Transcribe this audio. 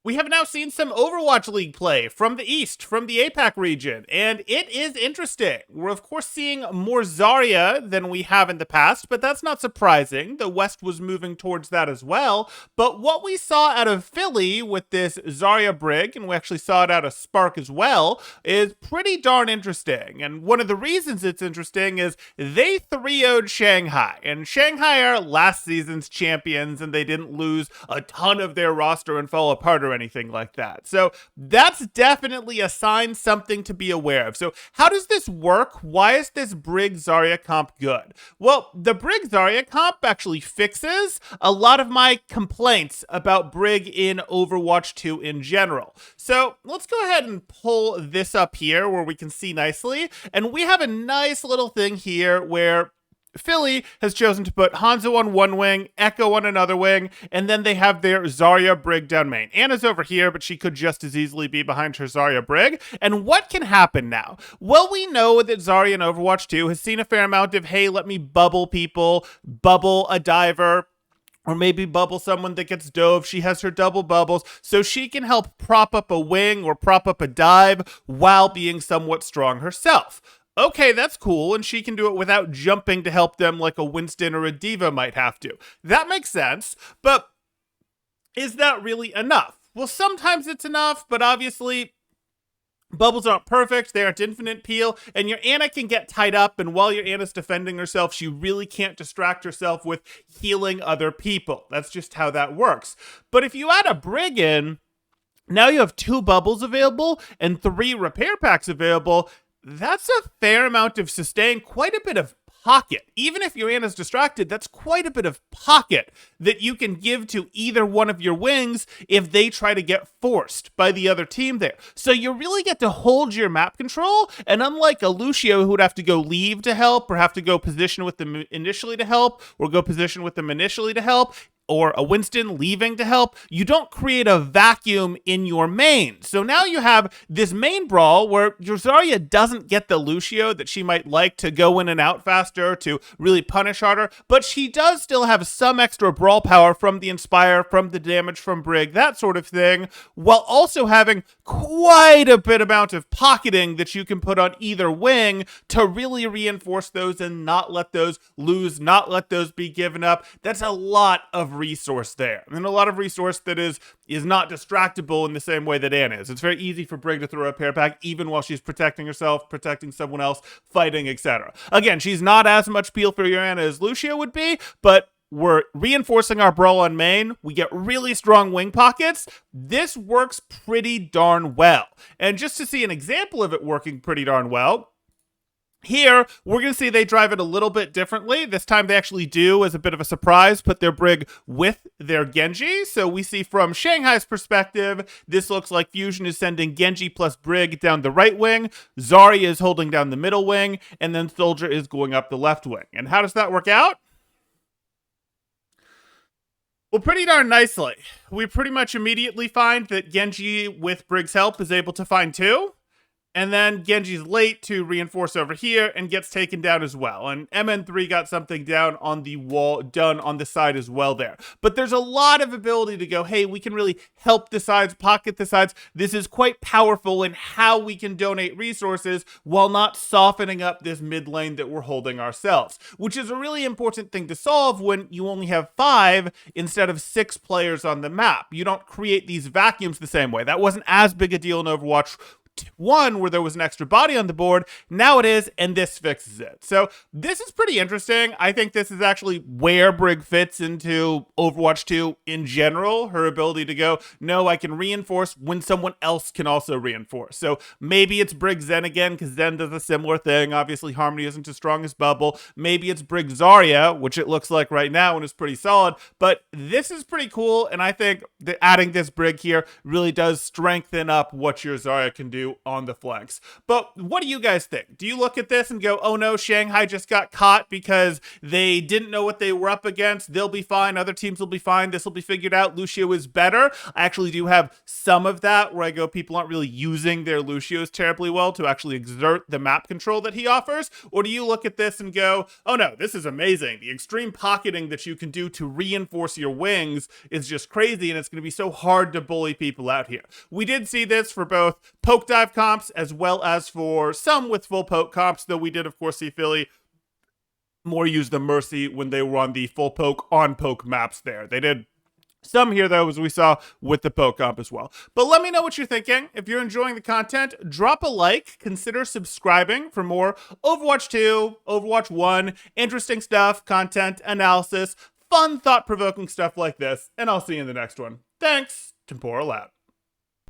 We have now seen some Overwatch League play from the East, from the APAC region, and it is interesting. We're, of course, seeing more Zarya than we have in the past, but that's not surprising. The West was moving towards that as well. But what we saw out of Philly with this Zarya Brig, and we actually saw it out of Spark as well, is pretty darn interesting. And one of the reasons it's interesting is they 3-0'd Shanghai, and Shanghai are last season's champions, and they didn't lose a ton of their roster and fall apart or anything like that. So that's definitely a sign, something to be aware of. So how does this work? Why is this Brig Zarya comp good? Well, the Brig Zarya comp actually fixes a lot of my complaints about Brig in Overwatch 2 in general. So let's go ahead and pull this up here where we can see nicely. And we have a nice little thing here where Philly has chosen to put Hanzo on one wing, Echo on another wing, and then they have their Zarya Brig down main. Anna's over here, but she could just as easily be behind her Zarya Brig. And what can happen now? Well, we know that Zarya in Overwatch 2 has seen a fair amount of, hey, let me bubble people, bubble a diver, or maybe bubble someone that gets dove. She has her double bubbles, so she can help prop up a wing or prop up a dive while being somewhat strong herself. Okay, that's cool, and she can do it without jumping to help them like a Winston or a Diva might have to. That makes sense, but is that really enough? Well, sometimes it's enough, but obviously bubbles aren't perfect, they aren't infinite peel, and your Anna can get tied up, and while your Anna's defending herself, she really can't distract herself with healing other people. That's just how that works. But if you add a Brig in, now you have 2 bubbles available and 3 repair packs available. That's a fair amount of sustain, quite a bit of pocket. Even if your Anna's distracted, that's quite a bit of pocket that you can give to either one of your wings if they try to get forced by the other team there. So you really get to hold your map control, and unlike a Lucio who would have to go leave to help, or have to go position with them initially to help, or go position with them initially to help, or a Winston leaving to help, you don't create a vacuum in your main. So now you have this main brawl where your Zarya doesn't get the Lucio that she might like to go in and out faster, to really punish harder, but she does still have some extra brawl power from the Inspire, from the damage from Brig, that sort of thing, while also having quite a bit amount of pocketing that you can put on either wing to really reinforce those and not let those lose, not let those be given up. That's a lot of resource there, and a lot of resource that is not distractible in the same way that Anna is. It's very easy for Brig to throw a pair pack even while she's protecting herself, protecting someone else, fighting, etc. Again, she's not as much peel for your Anna as Lucio would be, but we're reinforcing our brawl on main. We get really strong wing pockets. This works pretty darn well. And just to see an example of it working pretty darn well, here, we're going to see they drive it a little bit differently. This time they actually do, as a bit of a surprise, put their Brig with their Genji. So we see from Shanghai's perspective, this looks like Fusion is sending Genji plus Brig down the right wing, Zarya is holding down the middle wing, and then Soldier is going up the left wing. And how does that work out? Well, pretty darn nicely. We pretty much immediately find that Genji, with Brig's help, is able to find 2. And then Genji's late to reinforce over here and gets taken down as well. And MN3 got something down on the wall, done on the side as well there. But there's a lot of ability to go, hey, we can really help the sides, pocket the sides. This is quite powerful in how we can donate resources while not softening up this mid lane that we're holding ourselves, which is a really important thing to solve when you only have 5 instead of 6 players on the map. You don't create these vacuums the same way. That wasn't as big a deal in Overwatch 1 where there was an extra body on the board. Now it is, and this fixes it. So this is pretty interesting. I think this is actually where Brig fits into Overwatch 2 in general. Her ability to go, no, I can reinforce when someone else can also reinforce. So maybe it's Brig Zen again, because Zen does a similar thing. Obviously, Harmony isn't as strong as Bubble. Maybe it's Brig Zarya, which it looks like right now and is pretty solid. But this is pretty cool, and I think that adding this Brig here really does strengthen up what your Zarya can do do on the flanks. But what do you guys think? Do you look at this and go, oh no, Shanghai just got caught because they didn't know what they were up against? They'll be fine. Other teams will be fine. This will be figured out. Lucio is better. I actually do have some of that where I go, people aren't really using their Lucios terribly well to actually exert the map control that he offers. Or do you look at this and go, oh no, this is amazing. The extreme pocketing that you can do to reinforce your wings is just crazy, and it's going to be so hard to bully people out here. We did see this for both poke dive comps as well as for some with full poke comps, though we did of course see Philly more use the Mercy when they were on the full poke on poke maps there. They did some here, though, as we saw with the poke comp as well. But let me know what you're thinking. If you're enjoying the content, drop a like. Consider subscribing for more Overwatch 2, Overwatch 1, interesting stuff, content, analysis, fun, thought-provoking stuff like this. And I'll see you in the next one. Thanks. Temporal out.